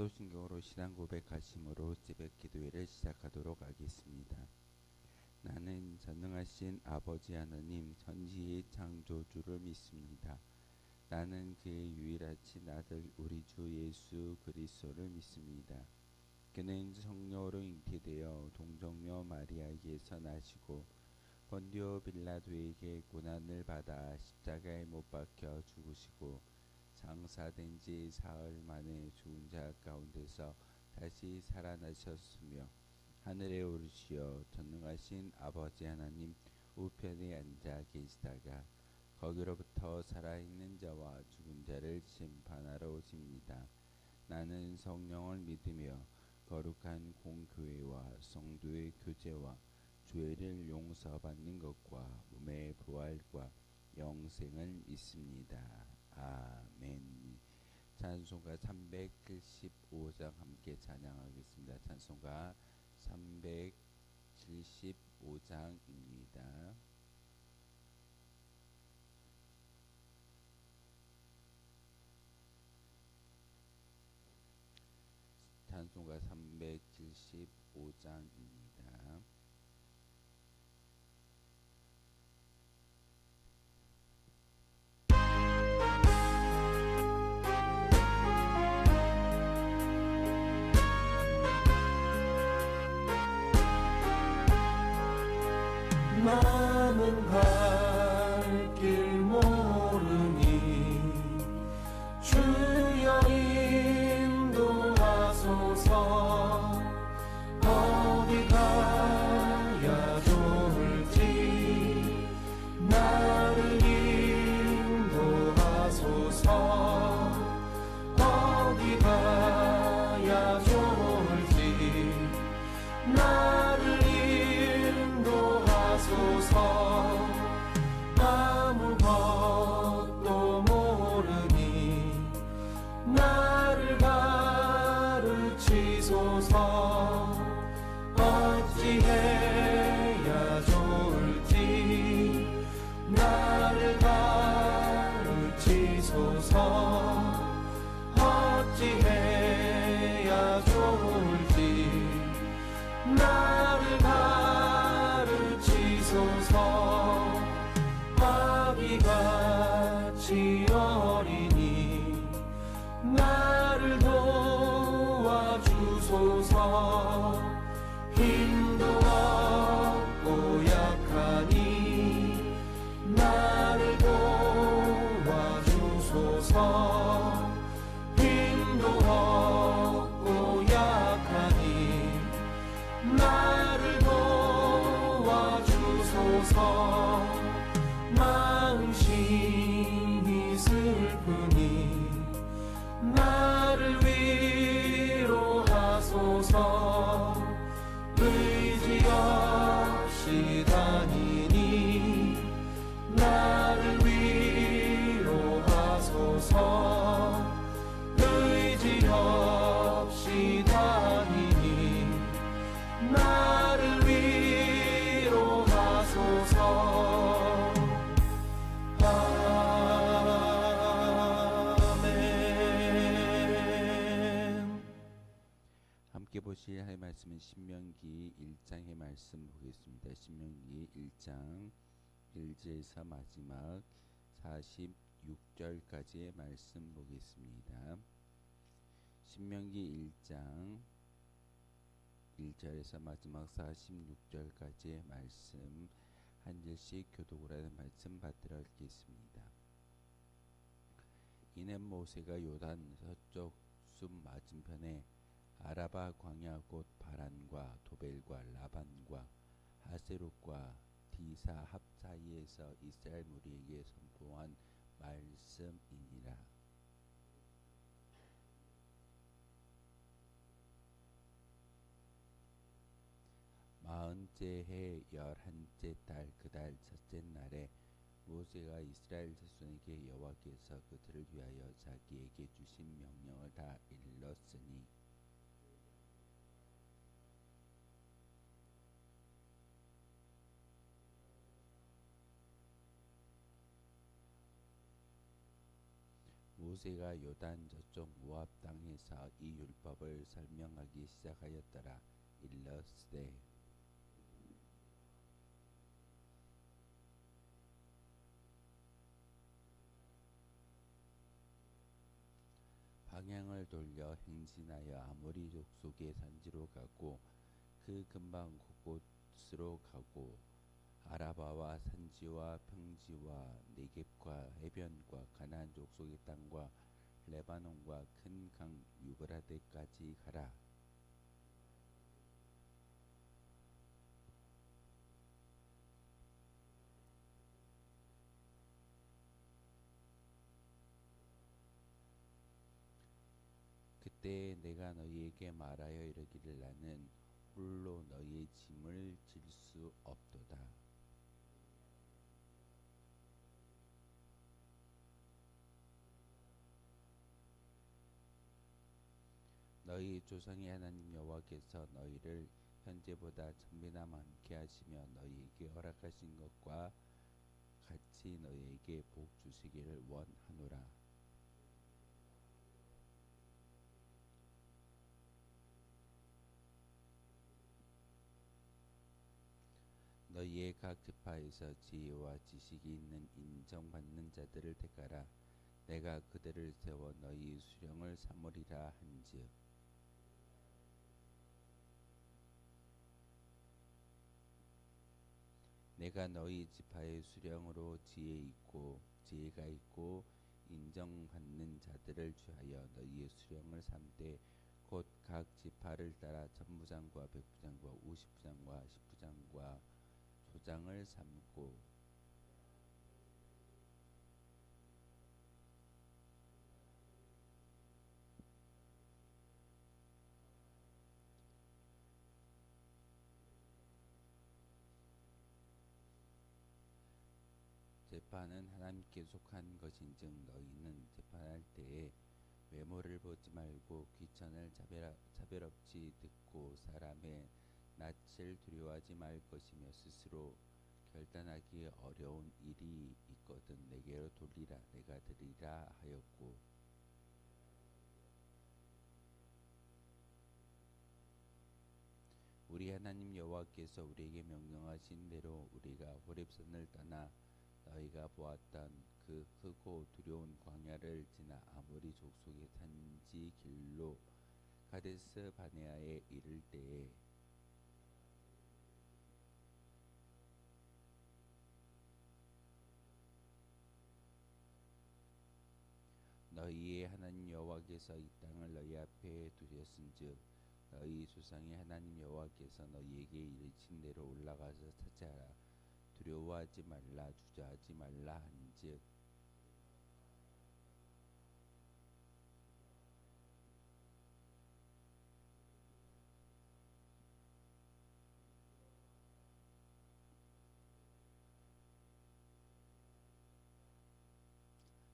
사도신경으로 신앙 고백하심으로 새벽 기도회를 시작하도록 하겠습니다. 나는 전능하신 아버지 하나님 전지의 창조주를 믿습니다. 나는 그의 유일하신 아들 우리 주 예수 그리스도를 믿습니다. 그는 성령으로 잉태되어 동정녀 마리아에게서 나시고 본디오 빌라도에게 고난을 받아 십자가에 못 박혀 죽으시고 장사된 지 사흘 만에 죽은 자 가운데서 다시 살아나셨으며 하늘에 오르시어 전능하신 아버지 하나님 우편에 앉아 계시다가 거기로부터 살아있는 자와 죽은 자를 심판하러 오십니다. 나는 성령을 믿으며 거룩한 공교회와 성도의 교제와 죄를 용서받는 것과 몸의 부활과 영생을 믿습니다. 아멘. 찬송가 375장 함께 찬양하겠습니다. 찬송가 375장입니다. 찬송가 375장입니다. 나는 갈 길 모르니 주여 인도하소서. 어디 가야 좋을지 나를 인도하소서. 어디 가야 좋을지 나를 인도하소서. 아무것도 모르니 나를 가르치소서. 어찌해야 좋을지 나를 가르치소서. 어찌해야 좋을지 나를 가르치소서. 아기같이 어리니 나를 도와주소서. 힘도 없고 약하니 나를 도와주소서. 힘도 없고 약하니 나를 도와주소서. 마음심이 슬프니 나를 위로하소서. 의지 없이 다니니 나를 위로하소서. 의지 없이 다니니 나를 위로하소서. 아멘. 함께 보실 할 말씀은 신명기 1장의 말씀 보겠습니다. 신명기 1장 1절에서 마지막 46절까지의 말씀 보겠습니다. 신명기 1장 1절에서 마지막 46절까지의 말씀 한 절씩 교독을 하는 말씀 받들어 읽겠습니다. 이는 모세가 요단 서쪽 숲 맞은편에 아라바 광야 곧 바란과 도벨과 라반과 하세롯과 디사 합 사이에서 이스라엘 무리에게 선포한 말씀이니라. 마흔째 해 11째 달 그 달 첫째 날에 모세가 이스라엘 자손에게 여호와께서 그들을 위하여 자기에게 주신 명령을 다 일렀으니 모세가 요단 저쪽 모압 땅에서 이 율법을 설명하기 시작하였더라. 일러스되 방향을 돌려 행진하여 아모리 족속의 산지로 가고 그 근방 곳곳으로 가고 아라바와 산지와 평지와 네겝과 해변과 가나안 족속의 땅과 레바논과 큰 강 유브라데까지 가라. 그때 내가 너희에게 말하여 이르기를 나는 홀로 너희의 짐을 질 수 없도다. 너희 조상의 하나님 여호와께서 너희를 현재보다 천배나 많게 하시며 너희에게 허락하신 것과 같이 너희에게 복 주시기를 원하노라. 너희의 각 지파에서 지혜와 지식이 있는 인정받는 자들을 택하라. 내가 그들을 세워 너희 수령을 삼으리라 한즉 내가 너희 지파의 수령으로 지혜가 있고 인정받는 자들을 취하여 너희의 수령을 삼되 곧 각 지파를 따라 천부장과 백부장과 오십부장과 십부장과 소장을 삼고 재판은 하나님께 속한 것인즉 너희는 재판할 때에 외모를 보지 말고 귀천을 차별 없이 듣고 사람의 낯을 두려워하지 말 것이며 스스로 결단하기 어려운 일이 있거든 내게로 돌리라. 내가 드리라 하였고 우리 하나님 여호와께서 우리에게 명령하신 대로 우리가 호렙산을 떠나 너희가 보았던 그 크고 두려운 광야를 지나 아모리 족속의 산지 길로 가데스 바네아에 이를 때에 너희의 하나님 여호와께서 이 땅을 너희 앞에 두셨은즉 너희 조상의 하나님 여호와께서 너희에게 이르신 대로 올라가서 차지하라. 두려워하지 말라 주저하지 말라 한즉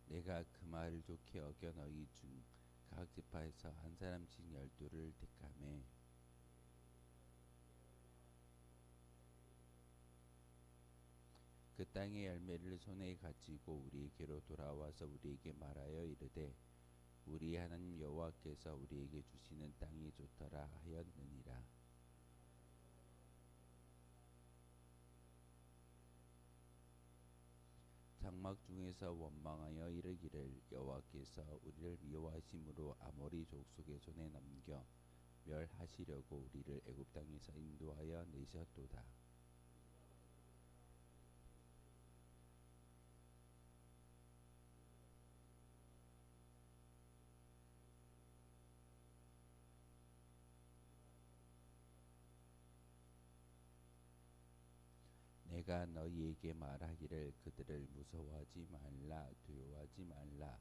내가 그 말을 좋게 어겨 너희 중 각 지파에서 한 사람씩 12를 택하매 그 땅의 열매를 손에 가지고 우리에게로 돌아와서 우리에게 말하여 이르되 우리 하나님 여호와께서 우리에게 주시는 땅이 좋더라 하였느니라. 장막 중에서 원망하여 이르기를 여호와께서 우리를 미워하심으로 아모리 족속의 손에 넘겨 멸하시려고 우리를 애굽 땅에서 인도하여 내셨도다. 내가 너희에게 말하기를 그들을 무서워하지 말라 두려워하지 말라.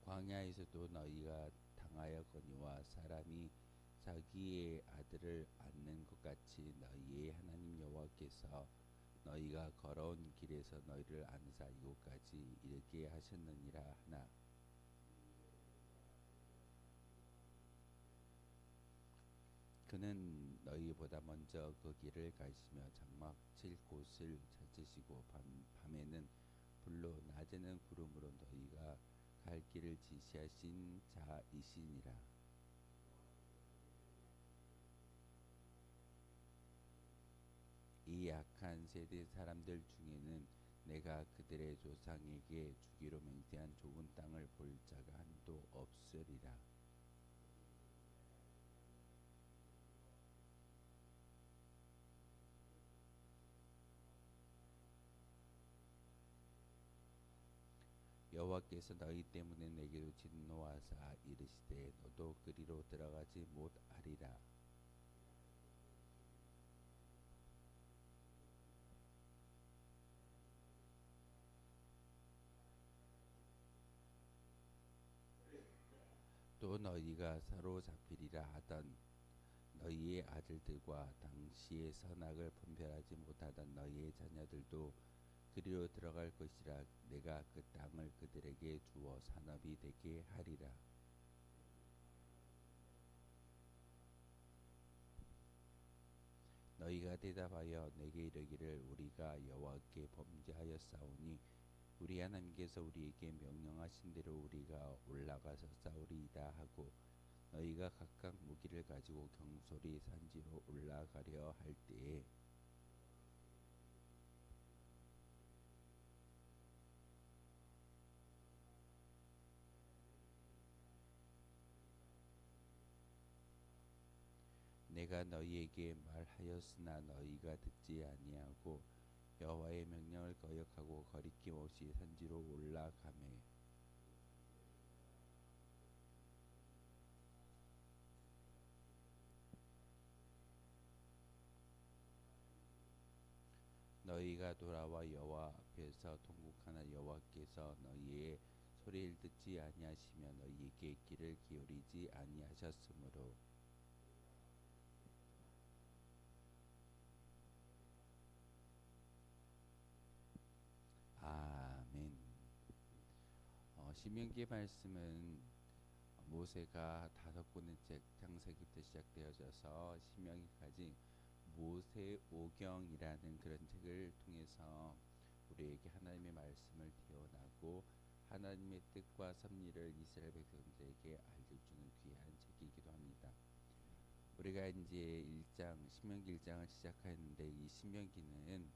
광야에서도 너희가 당하였거니와 사람이 자기의 아들을 낳는 것 같이 너희의 하나님 여호와께서 너희가 걸어온 길에서 너희를 안사 이곳까지 이르게 하셨느니라 하나 여호와는 너희보다 먼저 그 길을 가시며 장막 칠 곳을 찾으시고 밤에는 불로 낮에는 구름으로 너희가 갈 길을 지시하신 자이시니라. 이 악한 세대 사람들 중에는 내가 그들의 조상에게 주기로 맹세한 좋은 땅을 볼 자가 한도 없으리라. 여호와께서 너희 때문에 내게도 진노하사 이르시되 너도 그리로 들어가지 못하리라. 또 너희가 사로잡히리라 하던 너희의 아들들과 당시의 선악을 분별하지 못하던 너희의 자녀들도 그리로 들어갈 것이라. 내가 그 땅을 그들에게 주어 산업이 되게 하리라. 너희가 대답하여 내게 이르기를 우리가 여호와께 범죄하였사오니 우리 하나님께서 우리에게 명령하신 대로 우리가 올라가서 싸우리이다 하고 너희가 각각 무기를 가지고 경솔히 산지로 올라가려 할 때에 내가 너희에게 말하였으나 너희가 듣지 아니하고 여호와의 명령을 거역하고 거리낌 없이 산지로 올라가매 너희가 돌아와 여호와 앞에서 통곡하나 여호와께서 너희의 소리를 듣지 아니하시며 너희에게 귀를 기울이지 아니하셨으므로 아멘. 신명기의 말씀은 모세가 5권의 책 창세기부터 시작되어져서 신명기까지 모세오경이라는 그런 책을 통해서 우리에게 하나님의 말씀을 태어나고 하나님의 뜻과 섭리를 이스라엘 백성들에게 알려주는 귀한 책이기도 합니다. 우리가 이제 신명기 1장을 시작하였는데 이 신명기는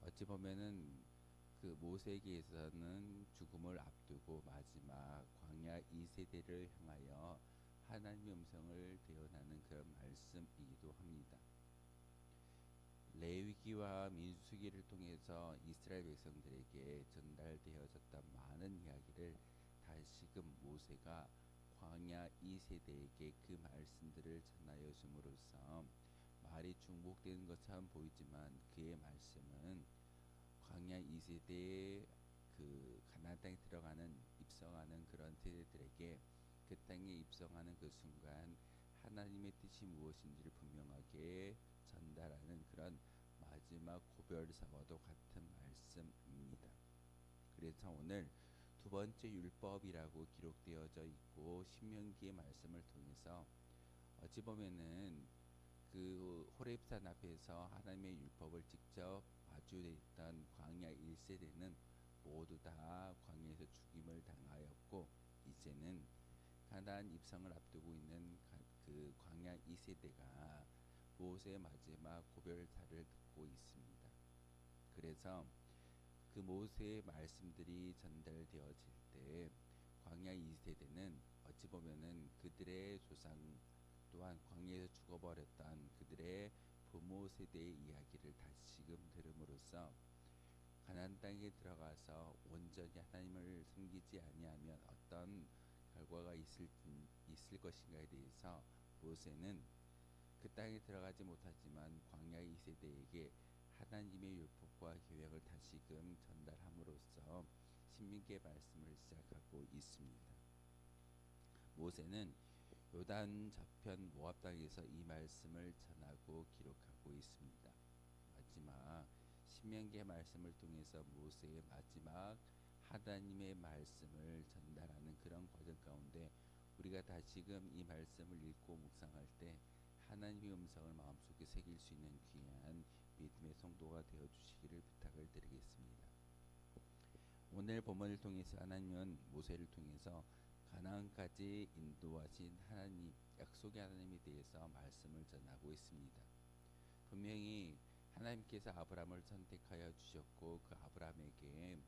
어찌 보면은 그 모세에게서는 죽음을 앞두고 마지막 광야 2세대를 향하여 하나님의 음성을 대언하는 그런 말씀이기도 합니다. 레위기와 민수기를 통해서 이스라엘 백성들에게 전달되어졌던 많은 이야기를 다시금 모세가 광야 2세대에게 그 말씀들을 전하여 줌으로써 말이 중복되는 것처럼 보이지만 그의 말씀은 광야 2세대의 그 가나안 땅에 들어가는 입성하는 그런 세대들에게 그 땅에 입성하는 그 순간 하나님의 뜻이 무엇인지를 분명하게 전달하는 그런 마지막 고별사와도 같은 말씀입니다. 그래서 오늘 두 번째 율법이라고 기록되어져 있고 신명기의 말씀을 통해서 어찌 보면은 그 호렙산 앞에서 하나님의 율법을 직접 마주했던 광야 1세대는 모두 다 광야에서 죽임을 당하였고 이제는 가나안 입성을 앞두고 있는 그 광야 2세대가 모세의 마지막 고별사를 듣고 있습니다. 그래서 그 모세의 말씀들이 전달되어질 때 광야 2세대는 어찌 보면은 그들의 조상 또한 광야에서 죽어버렸던 그들의 부모 세대의 이야기를 다시금 들음으로써 가나안 땅에 들어가서 온전히 하나님을 섬기지 아니하면 어떤 결과가 있을 것인가에 대해서 모세는 그 땅에 들어가지 못하지만 광야 2세대에게 하나님의 율법과 계획을 다시금 전달함으로써 신명기의 말씀을 시작하고 있습니다. 모세는 요단 저편 모압 땅에서 이 말씀을 전하고 기록하고 있습니다. 마지막 신명기의 말씀을 통해서 모세의 마지막 하나님의 말씀을 전달하는 그런 과정 가운데 우리가 다시금 이 말씀을 읽고 묵상할 때 하나님의 음성을 마음속에 새길 수 있는 귀한 믿음의 성도가 되어 주시기를 부탁을 드리겠습니다. 오늘 본문을 통해서 하나님은 모세를 통해서 가나안까지 인도하신 하나님, 약속의 하나님에 대해서 말씀을 전하고 있습니다. 분명히 하나님께서 아브라함을 선택하여 주셨고 그 아브라함에게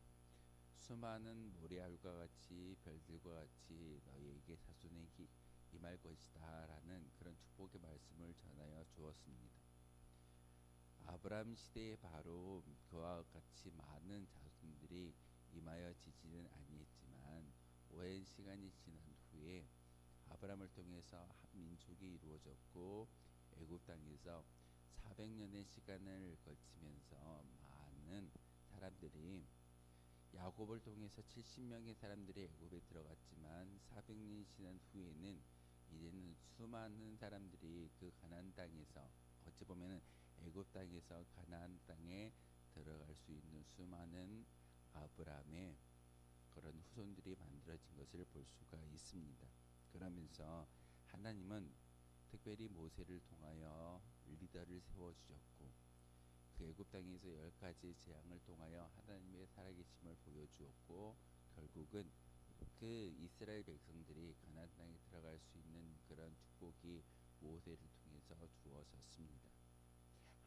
수많은 모래알과 같이 별들과 같이 너희에게 자손에게 임할 것이다 라는 그런 축복의 말씀을 전하여 주었습니다. 아브라함 시대에 바로 그와 같이 많은 자손들이 임하여 지지는 아니했지만 오랜 시간이 지난 후에 아브라함을 통해서 한 민족이 이루어졌고 애굽 땅에서 400년의 시간을 거치면서 많은 사람들이 야곱을 통해서 70명의 사람들이 애굽에 들어갔지만 400년이 지난 후에는 이제는 수많은 사람들이 그 가나안 땅에서 어찌 보면은 애굽 땅에서 가나안 땅에 들어갈 수 있는 수많은 아브라함의 그런 후손들이 만들어진 것을 볼 수가 있습니다. 그러면서 하나님은 특별히 모세를 통하여 리더를 세워주셨고 그 애굽 땅에서 10가지 재앙을 통하여 하나님의 살아계심을 보여주었고 결국은 그 이스라엘 백성들이 가나안 땅에 들어갈 수 있는 그런 축복이 모세를 통해서 주어졌습니다.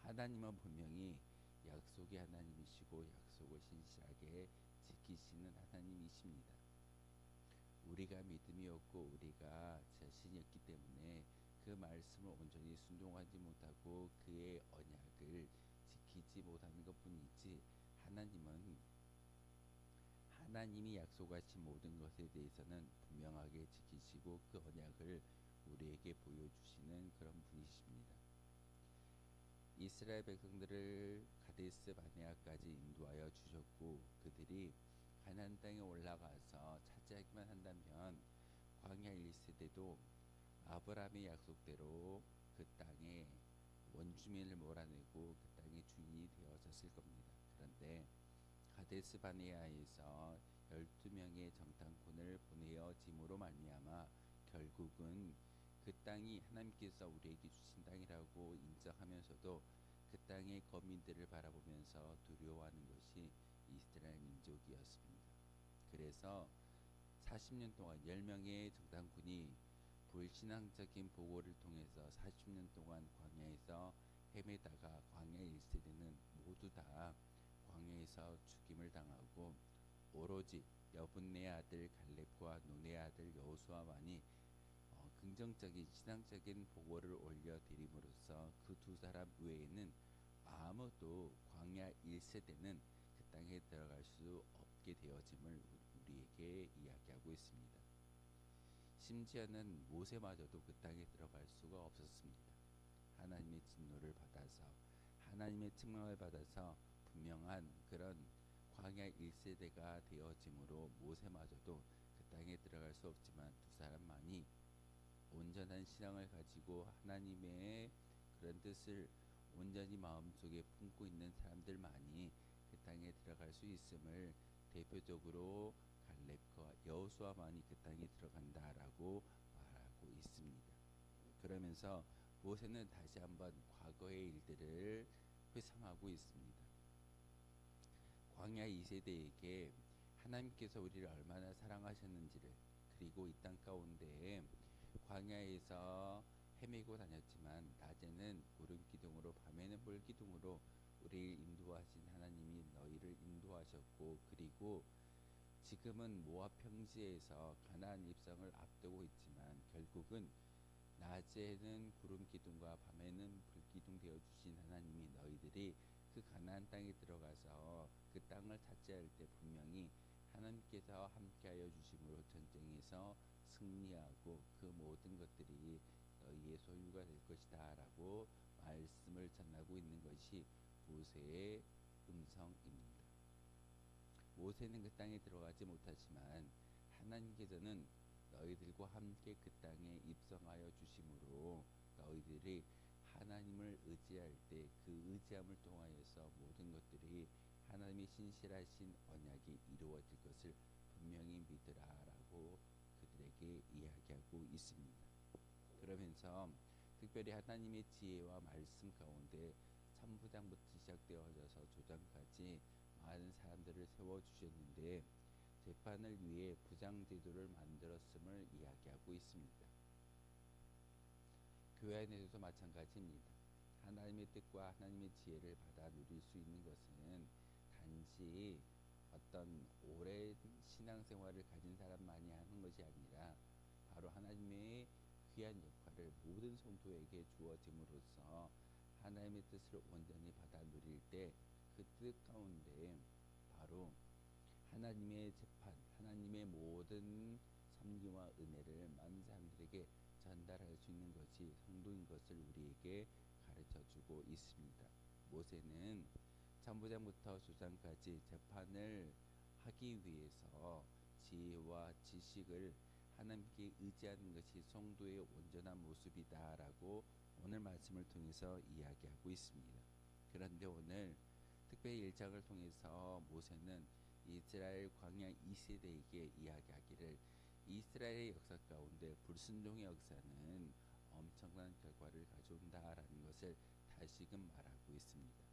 하나님은 분명히 약속의 하나님이시고 약속을 신실하게 지키시는 하나님이십니다. 우리가 믿음이 없고 우리가 자신이 없기 때문에 그 말씀을 온전히 순종하지 못하고 그의 언약을 지키지 못하는 것뿐이지 하나님이 약속하신 모든 것에 대해서는 분명하게 지키시고 그 언약을 우리에게 보여주시는 그런 분이십니다. 이스라엘 백성들을 가데스 바네아까지 인도하여 주셨고 그들이 가나안 땅에 올라가서 차지하기만 한다면 광야 1세대도 아브라함의 약속대로 그 땅에 원주민을 몰아내고 그 땅의 주인이 되어졌을 겁니다. 그런데 가데스 바네아에서 12명의 정탐꾼을 보내어짐으로 말미암아 결국은 그 땅이 하나님께서 우리에게 주신 땅이라고 인정하면서도 그 땅의 거민들을 바라보면서 두려워하는 것이 이스라엘 민족이었습니다. 그래서 40년 동안 10명의 정탐꾼이 불신앙적인 보고를 통해서 40년 동안 광야에서 헤매다가 광야 1세대는 모두 다 광야에서 죽임을 당하고 오로지 여분네 아들 갈렙과 눈의 아들 여호수아만이 긍정적인 신앙적인 보고를 올려드림으로써 그 두 사람 외에는 아무도 광야 1세대는 그 땅에 들어갈 수 없게 되어짐을 우리에게 이야기하고 있습니다. 심지어는 모세마저도 그 땅에 들어갈 수가 없었습니다. 하나님의 진노를 받아서 하나님의 책망을 받아서 분명한 그런 광야 1세대가 되어짐으로 모세마저도 그 땅에 들어갈 수 없지만 두 사람만이 온전한 신앙을 가지고 하나님의 그런 뜻을 온전히 마음속에 품고 있는 사람들만이 그 땅에 들어갈 수 있음을 대표적으로 갈렙과 여호수아만이 그 땅에 들어간다라고 말하고 있습니다. 그러면서 모세는 다시 한번 과거의 일들을 회상하고 있습니다. 광야 2세대에게 하나님께서 우리를 얼마나 사랑하셨는지를 그리고 이 땅 가운데에 광야에서 헤매고 다녔지만 낮에는 구름 기둥으로 밤에는 불 기둥으로 우리를 인도하신 하나님이 너희를 인도하셨고 그리고 지금은 모압 평지에서 가나안 입성을 앞두고 있지만 결국은 낮에는 구름 기둥과 밤에는 불 기둥 되어 주신 하나님이 너희들이 그 가나안 땅에 들어가서 그 땅을 차지할 때 분명히 하나님께서 함께하여 주심으로 전쟁에서 승리하고 그 모든 것들이 너희의 소유가 될 것이다 라고 말씀을 전하고 있는 것이 모세의 음성입니다. 모세는 그 땅에 들어가지 못하지만 하나님께서는 너희들과 함께 그 땅에 입성하여 주심으로 너희들이 하나님을 의지할 때 그 의지함을 통하여서 모든 것들이 하나님의 신실하신 언약이 이루어질 것을 분명히 믿으라 라고 그들에게 이야기하고 있습니다. 그러면서 특별히 하나님의 지혜와 말씀 가운데 천부장부터 시작되어져서 조장까지 많은 사람들을 세워주셨는데 재판을 위해 부장제도를 만들었음을 이야기하고 있습니다. 교회 안에서도 마찬가지입니다. 하나님의 뜻과 하나님의 지혜를 받아 누릴 수 있는 것은 단지 어떤 오랜 신앙생활을 가진 사람만이 하는 것이 아니라 바로 하나님의 귀한 역할을 모든 성도에게 주어짐으로써 하나님의 뜻을 온전히 받아 누릴 때 그 뜻 가운데 바로 하나님의 재판, 하나님의 모든 섭리와 은혜를 많은 사람들에게 전달할 수 있는 것이 성도인 것을 우리에게 가르쳐주고 있습니다. 모세는 천부장부터 조장까지 재판을 하기 위해서 지혜와 지식을 하나님께 의지하는 것이 성도의 온전한 모습이다라고 오늘 말씀을 통해서 이야기하고 있습니다. 그런데 오늘 특별히 1장을 통해서 모세는 이스라엘 광야 2세대에게 이야기하기를 이스라엘의 역사 가운데 불순종의 역사는 엄청난 결과를 가져온다라는 것을 다시금 말하고 있습니다.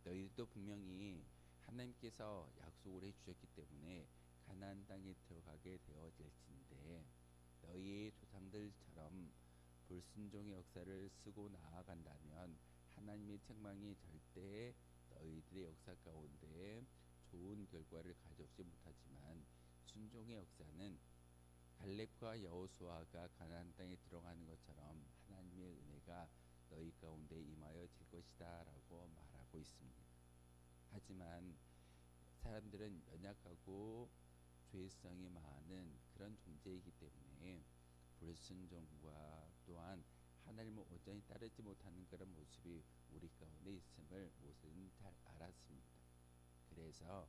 너희도 분명히 하나님께서 약속을 해주셨기 때문에 가나안 땅에 들어가게 되어질진데 너희의 조상들처럼 불순종의 역사를 쓰고 나아간다면 하나님의 책망이 절대 너희들의 역사 가운데 좋은 결과를 가져오지 못하지만 순종의 역사는 갈렙과 여호수아가 가나안 땅에 들어가는 것처럼 하나님의 은혜가 너희 가운데 임하여질 것이다라고 말하고 있습니다. 하지만 사람들은 연약하고 죄성이 많은 그런 존재이기 때문에 불순종과 또한 하나님을 온전히 따르지 못하는 그런 모습이 우리 가운데 있음을 모세는 잘 알았습니다. 그래서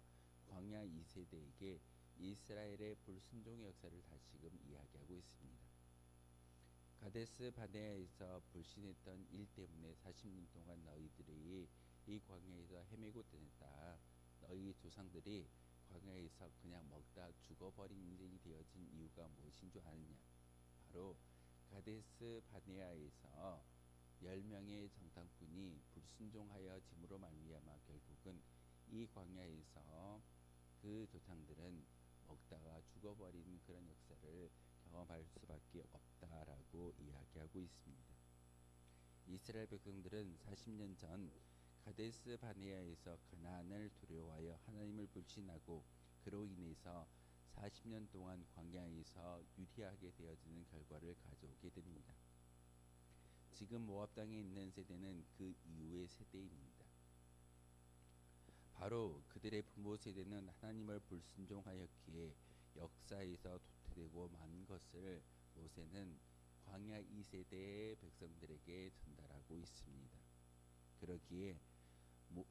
광야 2세대에게 이스라엘의 불순종의 역사를 다시금 이야기하고 있습니다. 가데스 바네아에서 불신했던 일 때문에 40년 동안 너희들이 이 광야에서 헤매고 다녔다. 너희 조상들이 광야에서 그냥 먹다 죽어버린 인생이 되어진 이유가 무엇인 줄 아느냐? 바로 가데스 바네아에서 10명의 정탐꾼이 불순종하여 짐으로 말미암아 결국은 이 광야에서 그 조상들은 먹다가 죽어버리는 그런 역사를 경험할 수밖에 없다라고 이야기하고 있습니다. 이스라엘 백성들은 40년 전 가데스 바네아에서 가나안을 두려워하여 하나님을 불신하고 그로 인해서 40년 동안 광야에서 유리하게 되어지는 결과를 가져오게 됩니다. 지금 모압 땅에 있는 세대는 그 이후의 세대입니다. 바로 그들의 부모 세대는 하나님을 불순종하였기에 역사에서 도태되고 만 것을 모세는 광야 2세대의 백성들에게 전달하고 있습니다. 그러기에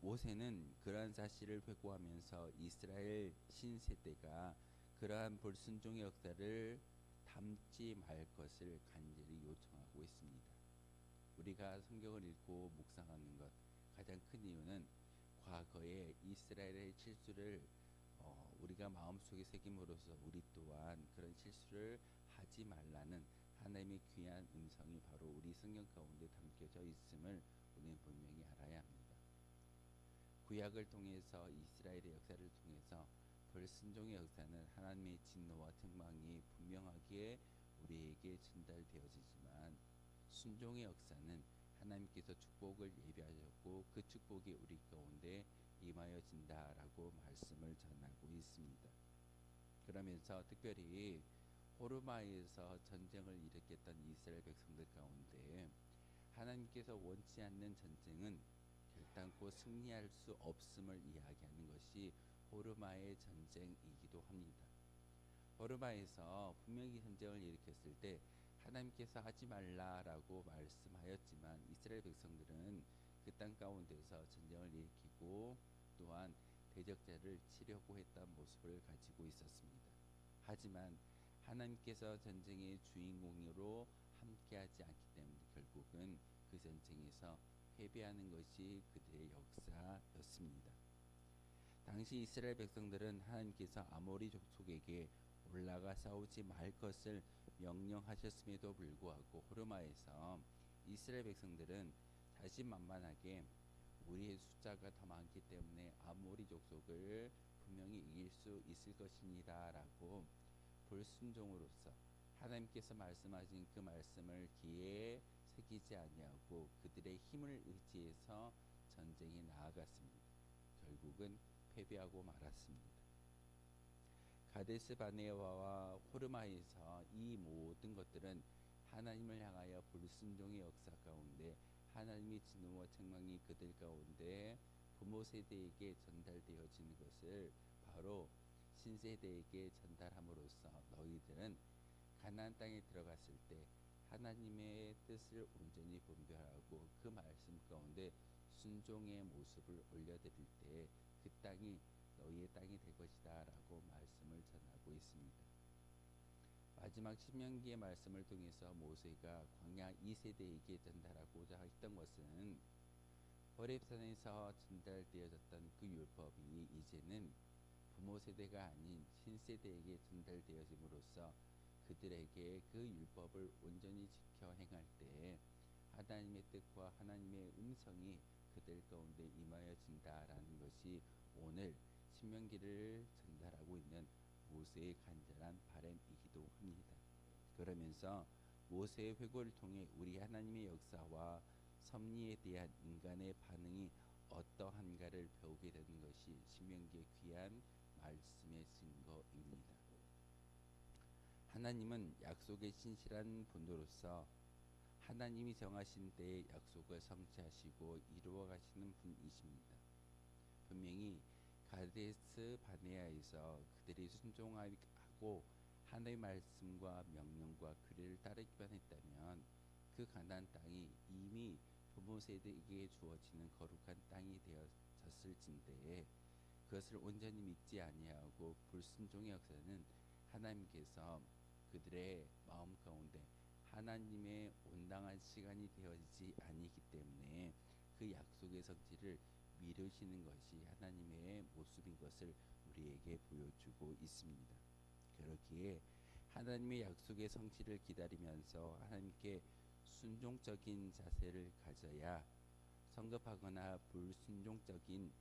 모세는 그러한 사실을 회고하면서 이스라엘 신세대가 그러한 불순종의 역사를 담지 말 것을 간절히 요청하고 있습니다. 우리가 성경을 읽고 묵상하는 것 가장 큰 이유는 과거에 이스라엘의 실수를 우리가 마음속에 새김으로써 우리 또한 그런 실수를 하지 말라는 하나님의 귀한 음성이 바로 우리 성경 가운데 담겨져 있음을 우리는 분명히 알아야 합니다. 구약을 통해서 이스라엘의 역사를 통해서 불순종의 역사는 하나님의 진노와 책망이 분명하게 우리에게 전달되어지지만 순종의 역사는 하나님께서 축복을 예비하셨고 그 축복이 우리 가운데 임하여진다라고 말씀을 전하고 있습니다. 그러면서 특별히 호르마에서 전쟁을 일으켰던 이스라엘 백성들 가운데 하나님께서 원치 않는 전쟁은 결단코 승리할 수 없음을 이야기하는 것이 호르마의 전쟁이기도 합니다. 호르마에서 분명히 전쟁을 일으켰을 때 하나님께서 하지 말라라고 말씀하였지만 이스라엘 백성들은 그 땅 가운데서 전쟁을 일으키고 또한 대적자를 치려고 했던 모습을 가지고 있었습니다. 하지만 하나님께서 전쟁의 주인공으로 함께하지 않기 때문에 결국은 그 전쟁에서 패배하는 것이 그들의 역사였습니다. 당시 이스라엘 백성들은 하나님께서 아모리 족속에게 올라가 싸우지 말 것을 명령하셨음에도 불구하고 호르마에서 이스라엘 백성들은 자신만만하게 우리의 숫자가 더 많기 때문에 아모리 족속을 분명히 이길 수 있을 것입니다 라고 불순종으로서 하나님께서 말씀하신 그 말씀을 귀에 새기지 아니하고 그들의 힘을 의지해서 전쟁에 나아갔습니다. 결국은 패배하고 말았습니다. 가데스 바네아와 호르마에서 이 모든 것들은 하나님을 향하여 불순종의 역사 가운데 하나님의 진노와 책망이 그들 가운데 부모 세대에게 전달되어지는 것을 바로 신세대에게 전달함으로써 너희들은 가나안 땅에 들어갔을 때 하나님의 뜻을 온전히 분별하고 그 말씀 가운데 순종의 모습을 올려드릴 때 그 땅이 너희의 땅이 될 것이다 라고 말씀을 전하고 있습니다. 마지막 신명기의 말씀을 통해서 모세가 광야 2세대에게 전달하고자 했던 것은 호렙산에서 전달되어졌던 그 율법이 이제는 부모 세대가 아닌 신세대에게 전달되어짐으로써 그들에게 그 율법을 온전히 지켜 행할 때 하나님의 뜻과 하나님의 음성이 그들 가운데 임하여진다라는 것이 오늘 신명기를 전달하고 있는 모세의 간절한 바람이기도 합니다. 그러면서 모세의 회고를 통해 우리 하나님의 역사와 섭리에 대한 인간의 반응이 어떠한가를 배우게 되는 것이 신명기의 귀한 말씀의 증거입니다. 하나님은 약속의 신실한 분으로서 하나님이 정하신 때에 약속을 성취하시고 이루어 가시는 분이십니다. 분명히 가데스 바네아에서 그들이 순종하고 하나님의 말씀과 명령과 규례를 따르기만 했다면 그 가나안 땅이 이미 부모 세대에게 주어지는 거룩한 땅이 되어졌을진데 그것을 온전히 믿지 아니하고 불순종의 역사는 하나님께서 그들의 마음 가운데 하나님의 온당한 시간이 되어지지 아니기 때문에 그 약속의 성취를 미루시는 것이 하나님의 모습인 것을 우리에게 보여주고 있습니다. 그렇기에 하나님의 약속의 성취를 기다리면서 하나님께 순종적인 자세를 가져야 성급하거나 불순종적인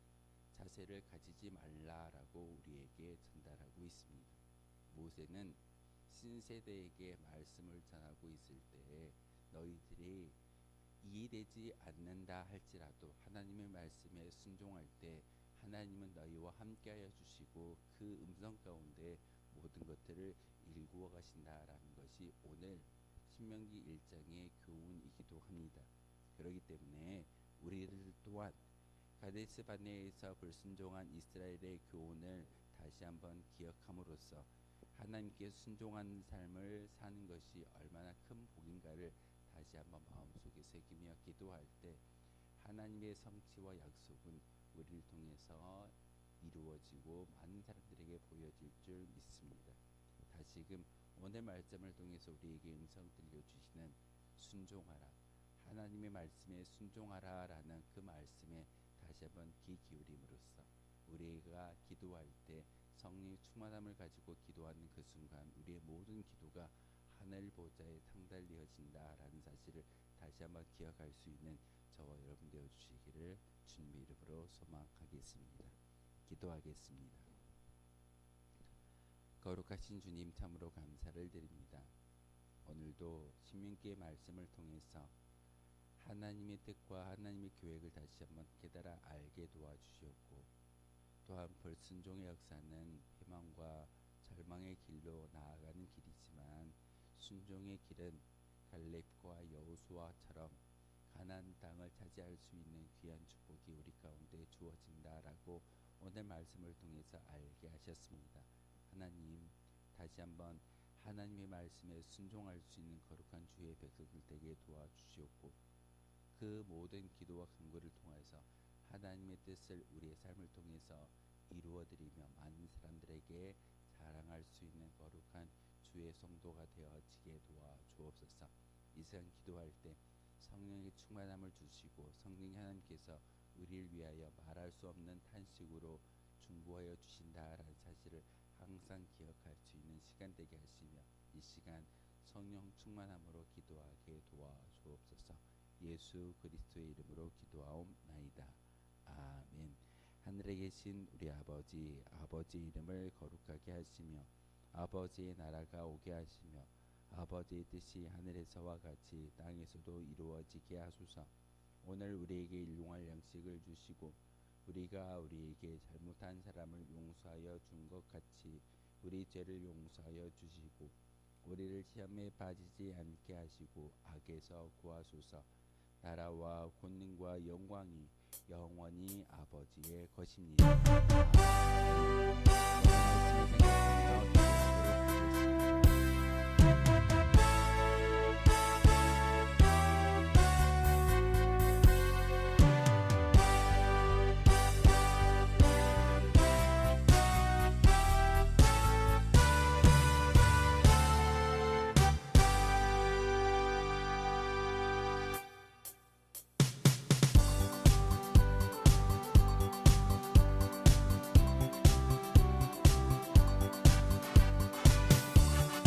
자세를 가지지 말라라고 우리에게 전달하고 있습니다. 모세는 신세대에게 말씀을 전하고 있을 때 너희들이 이해되지 않는다 할지라도 하나님의 말씀에 순종할 때 하나님은 너희와 함께하여 주시고 그 음성 가운데 모든 것들을 일구어 가신다라는 것이 오늘 신명기 1장의 교훈이기도 합니다. 그렇기 때문에 우리들 또한 가데스 바네아에서 불순종한 이스라엘의 교훈을 다시 한번 기억함으로써 하나님께 순종하는 삶을 사는 것이 얼마나 큰 복인가를 다시 한번 마음속에 새기며 기도할 때 하나님의 성취와 약속은 우리를 통해서 이루어지고 많은 사람들에게 보여질 줄 믿습니다. 다시금 오늘 말씀을 통해서 우리에게 음성 들려주시는 순종하라, 하나님의 말씀에 순종하라 라는 그 말씀에 다시 한번 귀 기울임으로써 우리가 기도할 때 성령의 충만함을 가지고 기도하는 그 순간 우리의 모든 기도가 하늘 보좌에 상달되어진다라는 사실을 다시 한번 기억할 수 있는 저와 여러분 되어 주시기를 주님의 이름으로 소망하겠습니다. 기도하겠습니다. 거룩하신 주님 참으로 감사를 드립니다. 오늘도 신명기의 말씀을 통해서 하나님의 뜻과 하나님의 계획을 다시 한번 깨달아 알게 도와주시옵고 또한 불순종의 역사는 희망과 절망의 길로 나아가는 길이지만 순종의 길은 갈렙과 여호수아처럼 가나안 땅을 차지할 수 있는 귀한 축복이 우리 가운데 주어진다라고 오늘 말씀을 통해서 알게 하셨습니다. 하나님 다시 한번 하나님의 말씀에 순종할 수 있는 거룩한 주의 백성들 되게 도와주시옵고 그 모든 기도와 간구를 통해서 하나님의 뜻을 우리의 삶을 통해서 이루어드리며 많은 사람들에게 자랑할 수 있는 거룩한 주의 성도가 되어지게 도와주옵소서. 이 시간 기도할 때 성령의 충만함을 주시고 성령 하나님께서 우리를 위하여 말할 수 없는 탄식으로 중보하여 주신다라는 사실을 항상 기억할 수 있는 시간 되게 하시며 이 시간 성령 충만함으로 기도하게 도와주옵소서. 예수 그리스도의 이름으로 기도하옵나이다. 아멘. 하늘에 계신 우리 아버지, 아버지 이름을 거룩하게 하시며 아버지의 나라가 오게 하시며 아버지의 뜻이 하늘에서와 같이 땅에서도 이루어지게 하소서. 오늘 우리에게 일용할 양식을 주시고 우리가 우리에게 잘못한 사람을 용서하여 준 것 같이 우리 죄를 용서하여 주시고 우리를 시험에 빠지지 않게 하시고 악에서 구하소서. 나라와 권능과 영광이 영원히 아버지의 것입니다. 아멘.